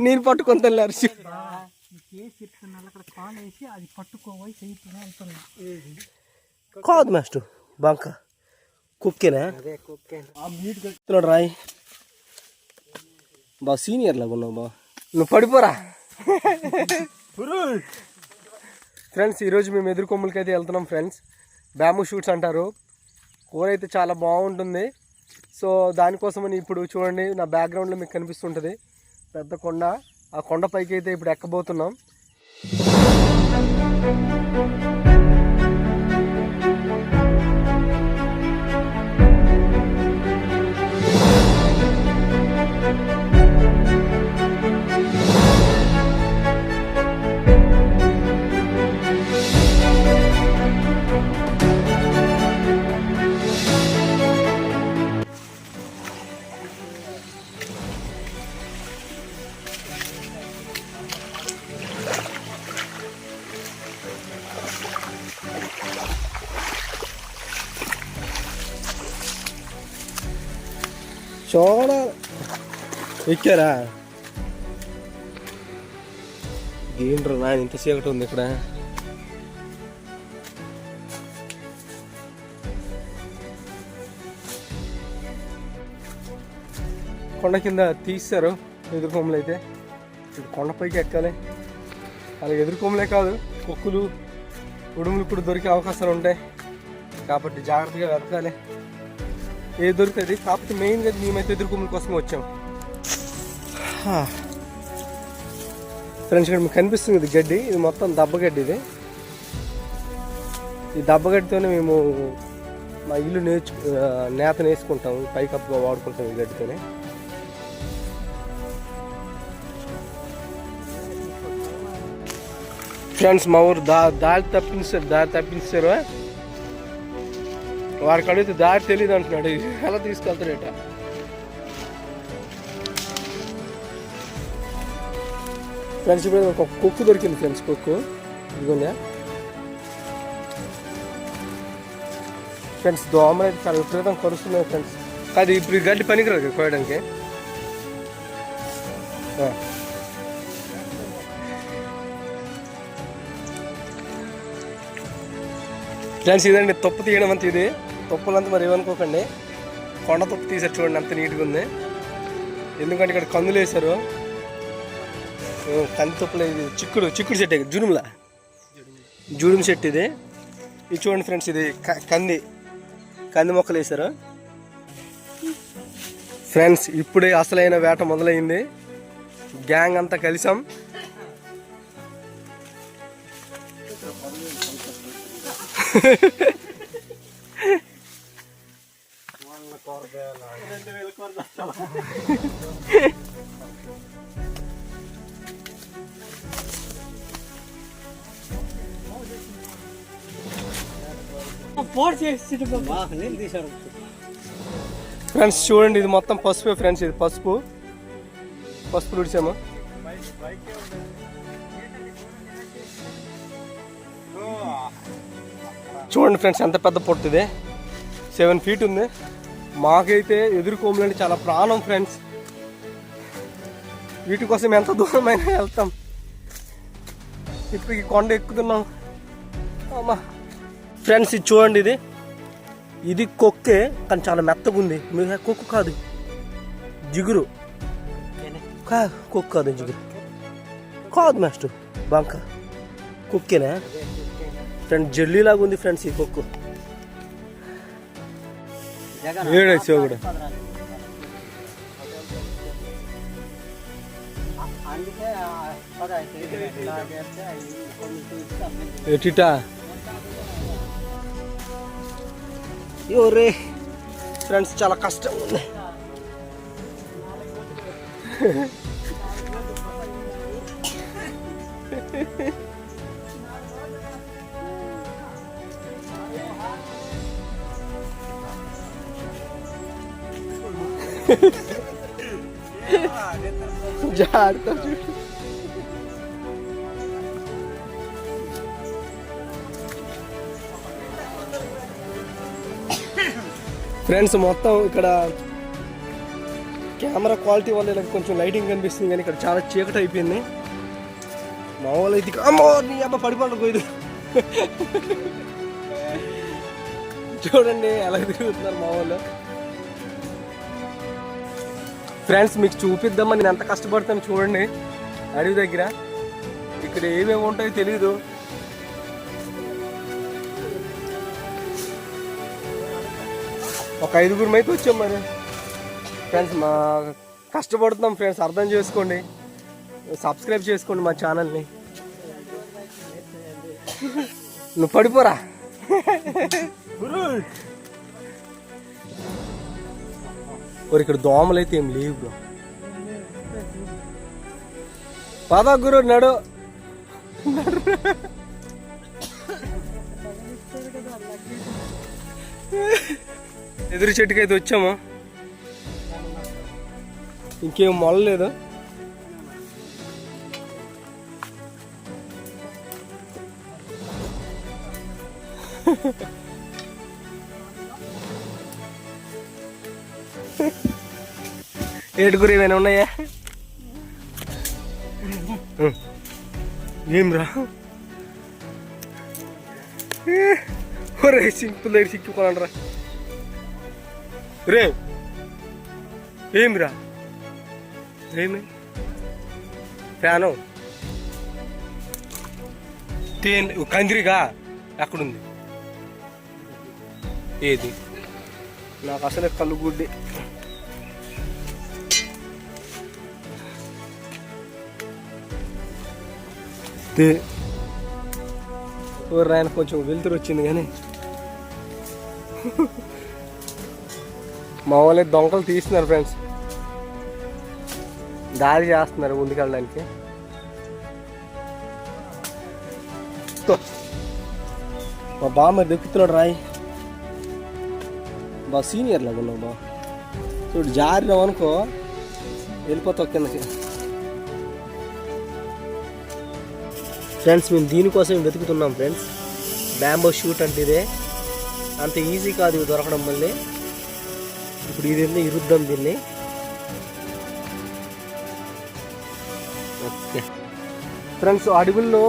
నేను పట్టుకొని తెల్లారు కాదు మాస్టర్ బంక కుక్కేనా రాయ్ బా సీనియర్ లాగా ఉన్నావు బా నువ్వు పడిపోరా ఫ్రెండ్స్. ఈరోజు మేము ఎదురు కొమ్ములకి అయితే వెళ్తున్నాం ఫ్రెండ్స్. బ్యాంబూ షూట్స్ అంటారు. కూర అయితే చాలా బాగుంటుంది. సో దానికోసమని ఇప్పుడు చూడండి నా బ్యాక్గ్రౌండ్లో మీకు కనిపిస్తుంటుంది పెద్ద కొండ. ఆ కొండ పైకి అయితే ఇప్పుడు ఎక్కబోతున్నాం. చాలా ఎక్కారా ఏంట్రా నాయన ఇంత చీకటి ఉంది ఇక్కడ. కొండ కింద తీస్తారు ఎదురుకొమ్మలు అయితే. ఇప్పుడు కొండపైకి ఎక్కాలి. అలా ఎదురుకొమ్మలే కాదు కొక్కులు ఉడుములు కూడా దొరికే అవకాశాలు ఉంటాయి కాబట్టి జాగ్రత్తగా వెతకాలి. ఏది దొరుకుతుంది. కాకపోతే మెయిన్గా మేమైతే ఎదురుకొమ్మల కోసం వచ్చాం ఫ్రెండ్స్. ఇక్కడ మీకు కనిపిస్తుంది ఇది గడ్డి. ఇది మొత్తం దబ్బగడ్డి. ఈ దబ్బగడ్డితోనే మేము మా ఇల్లు నేత నేసుకుంటాం. పైకప్పుగా వాడుకుంటాం ఈ గడ్డితోనే. ఫ్రెండ్స్ మా ఊరు దారి తప్పించారు. వాడికి అడిగితే దారి తెలియదు అంటున్నాడు. ఎలా తీసుకెళ్తాడట. ఫ్రెండ్స్ ఇప్పుడు ఒక కుక్కు దొరికింది ఫ్రెండ్స్. కుక్కు ఇదిగోండి ఫ్రెండ్స్. దోమలు అయితే చాలా విపరీతం కరుస్తున్నాయి ఫ్రెండ్స్. అది ఇప్పుడు గడ్డి పనికిరాదు కోయడానికి. ఫ్రెండ్స్ ఇదండి తప్పు తీయడం అంత. ఇది తప్పులంతా మరి ఏమనుకోకండి. కొండ తప్పు తీసారు చూడండి అంత నీట్గా ఉంది. ఎందుకంటే ఇక్కడ కందులు వేశారు. కంది తప్పులు. ఇది చిక్కుడు చెట్టు జుడుము చెట్టు ఇది. ఇది చూడండి ఫ్రెండ్స్. ఇది కంది మొక్కలు వేశారు ఫ్రెండ్స్. ఇప్పుడే అసలైన వేట మొదలైంది. గ్యాంగ్ అంతా కలిసాం. ఫ్రెండ్స్ చూడండి ఇది మొత్తం పసుపే ఫ్రెండ్స్. ఇది పసుపు ఉడిచాము. చూడండి ఫ్రెండ్స్ ఎంత పెద్ద పొట్టు ఇది. 7 feet ఉంది. మాకైతే ఎదురుకోములంటే చాలా ప్రాణం ఫ్రెండ్స్. వీటి కోసం ఎంత దూరమైనా వెళ్తాం. ఇప్పుడు ఈ కొండ ఎక్కుతున్నాం అమ్మా. ఫ్రెండ్స్ ఇది చూడండి. ఇది కొక్కే కానీ చాలా మెత్తగా ఉంది. మీరు కొక్కు కాదు జిగురు. కొక్కు కాదు జిగురు కాదు మాస్టర్ బంక కుక్కేనా ఫ్రెండ్. జెల్లీలాగా ఉంది ఫ్రెండ్స్ ఈ కొక్కు. ఏడొచ్చావు కూడా ఎటిటా రే ఫ్రెండ్స్ చాలా కష్టం ఉంది. జాగ్రత్త ఫ్రెండ్స్. మొత్తం ఇక్కడ కెమెరా క్వాలిటీ వల్ల ఇలా కొంచెం లైటింగ్ కనిపిస్తుంది, కానీ ఇక్కడ చాలా చీకటి అయిపోయింది. మామూలు అయితే అమ్మో నీ అమ్మ పడిపోతుంది ఇది. చూడండి ఎలా తిరుగుతున్నారు మా వాళ్ళు. ఫ్రెండ్స్ మీకు చూపిద్దామని నేను ఎంత కష్టపడతాను చూడండి. అడవి దగ్గర ఇక్కడ ఏమేమి ఉంటాయో తెలీదు. ఒక 5 అయితే వచ్చాం మరి ఫ్రెండ్స్. మా కష్టపడుతున్నాం ఫ్రెండ్స్, అర్థం చేసుకోండి, సబ్స్క్రైబ్ చేసుకోండి మా ఛానల్ని. నువ్వు పడిపోరా ఇక్కడ దోమలు అయితే ఏం లేవు బ్రో. పద గురు నడు. ఎదురు చెట్టుకి అయితే వచ్చాము, ఇంకేం మొలలేదు. ఏడుగురు ఏమైనా ఉన్నాయా? ఏం రా ఒరే సింపుల్ దగ్గర సిక్కుకోనండి రా రే. ఏమి రా ఏమి ఫ్యాను కందిరిగా ఎక్కడుంది? ఏది నాకు అసలే కళ్ళు గుడ్డి. ఆయన కొంచెం వెలుతురు వచ్చింది, కానీ మా వాళ్ళే దొంగలు తీస్తున్నారు ఫ్రెండ్స్, దారి చేస్తున్నారు ముందుకెళ్ళడానికి. మా బా మరి దెక్కుతున్నాడు రాయి. బా సీనియర్ లాగా ఉన్నావు బా. చూడు జారినావు అనుకో వెళ్ళిపోతావు కిందకి. ఫ్రెండ్స్ మేము దీనికోసం వెతుకుతున్నాం ఫ్రెండ్స్. బ్యాంబో షూట్ అంటే ఇదే, అంత ఈజీ కాదు ఇవి దొరకడం. మళ్ళీ ఇప్పుడు ఇది ఇరుద్దాం దీన్ని. ఓకే ఫ్రెండ్స్, అడవుల్లో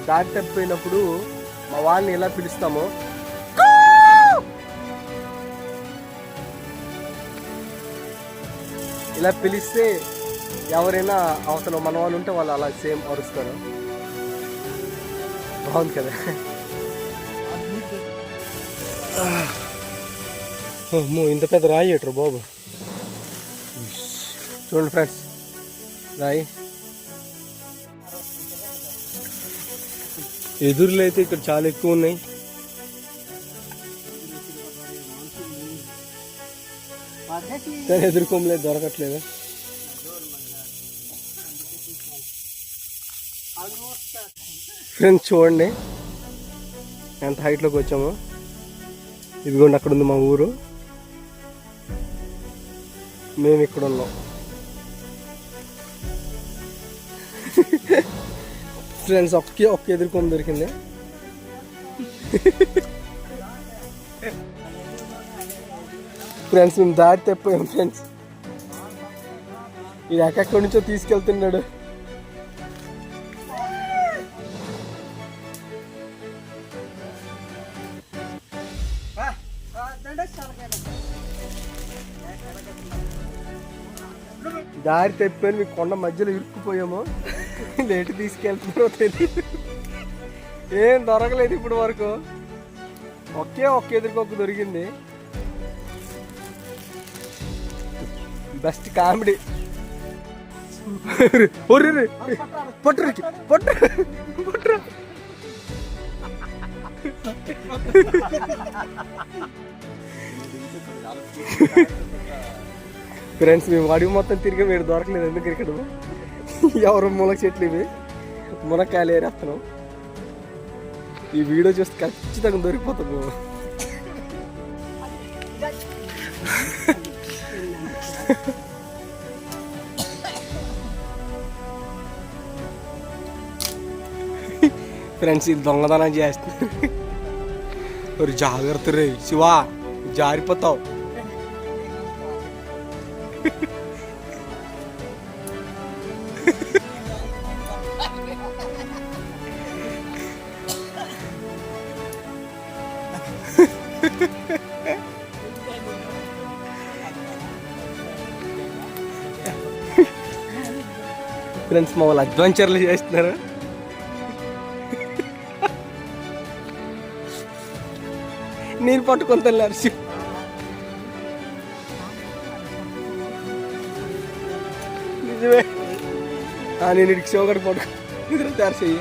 దారి తప్పిపోయినప్పుడు మా వాళ్ళని ఎలా పిలుస్తామో ఇలా పిలిస్తే ఎవరైనా అవతల మన వాళ్ళు ఉంటే వాళ్ళు అలా సేమ్ అరుస్తారు. బాగుంది కదా. ఇంత పెద్ద రాయి ఎట్రు బాబు. చూడండి ఫ్రెండ్స్ రాయి. ఎదురులో అయితే ఇక్కడ చాలా ఎక్కువ ఉన్నాయి. కానీ ఎదుర్కోమలేదు, దొరకట్లేదు. ఫ్రెండ్స్ చూడండి ఎంత హైట్లోకి వచ్చాము. ఇదిగోండి అక్కడ ఉంది మా ఊరు, మేము ఇక్కడ ఉన్నాం. ఫ్రెండ్స్ ఒక్క ఎదుర్కొమ్మ దొరికింది. ఫ్రెండ్స్ మేము దారి తప్పిపోయాం ఫ్రెండ్స్. ఇది ఎక్కడి నుంచో తీసుకెళ్తున్నాడు. దారి తప్పిపోయి మీకు కొండ మధ్యలో ఇరుక్కుపోయాము. లేటు తీసుకెళ్తున్నారో తెలియదు, ఏం దొరకలేదు ఇప్పుడు వరకు. ఒక్క ఎదురుకొక్క దొరికింది. Best comedy. పట్టురికి పట్టు. ఫ్రెండ్స్ మేము అడవి మొత్తం తిరిగి మీరు దొరకలేదు. ఎందుకు ఇక్కడ ఎవరు మునగ చెట్లు ఇవి, మునక్కాయలు ఏరేస్తున్నాం. ఈ వీడియో చూస్తే ఖచ్చితంగా దొరికిపోతాం మేము. ఫ్రెండ్స్ ఇది దొంగతనం చేస్తున్నారు. ஒரு జాగ్రత్త రే శివా, జారిపోతావు. ఫ్రెండ్స్ మా వాళ్ళు అడ్వెంచర్లు చేస్తున్నారు. నేను పట్టుకొని తెల్లారు నిజమే. నేను ఇడికి శివగడి పట్టుకో నిద్ర తయారు చెయ్యి.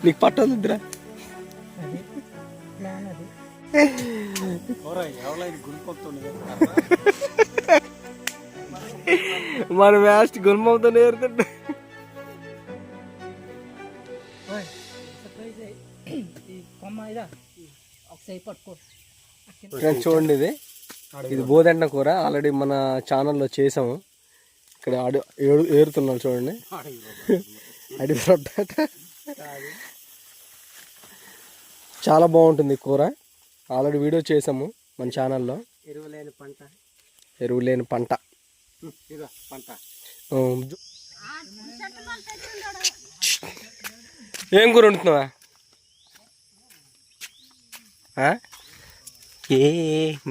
నీకు పట్టదు నిద్ర. మన వ్యాస్ట్ గుల్మంతో నేరుతుంటే చూడండి. ఇది బోదంట కూర ఆల్రెడీ మన ఛానల్లో చేసాము. ఇక్కడ ఏరుతున్నాను చూడండి. అడవి రొట్ట చాలా బాగుంటుంది కూర. ఆల్రెడీ వీడియో చేసాము మన ఛానల్లో. ఎరువు లేని పంట. ఏం కూర వండుతున్నావా? ఏ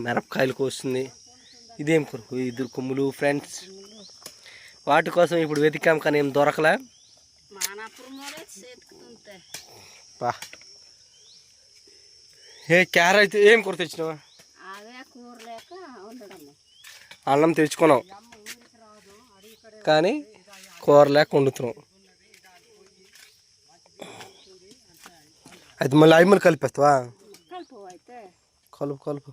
మిరపకాయలు కోస్తుంది. ఇదేం కూర? ఇద్దరు కొమ్ములు ఫ్రెండ్స్. వాటి కోసం ఇప్పుడు వెతికాం కానీ ఏం దొరకలే. ఏ క్యారెట్ ఏం కూర తెచ్చినావా? అన్నం తెచ్చుకున్నాం కానీ కూర లేక వండుతున్నాం. అయితే మళ్ళీ అవి మళ్ళీ కలిపేస్తావా? కలుపు కలుపు.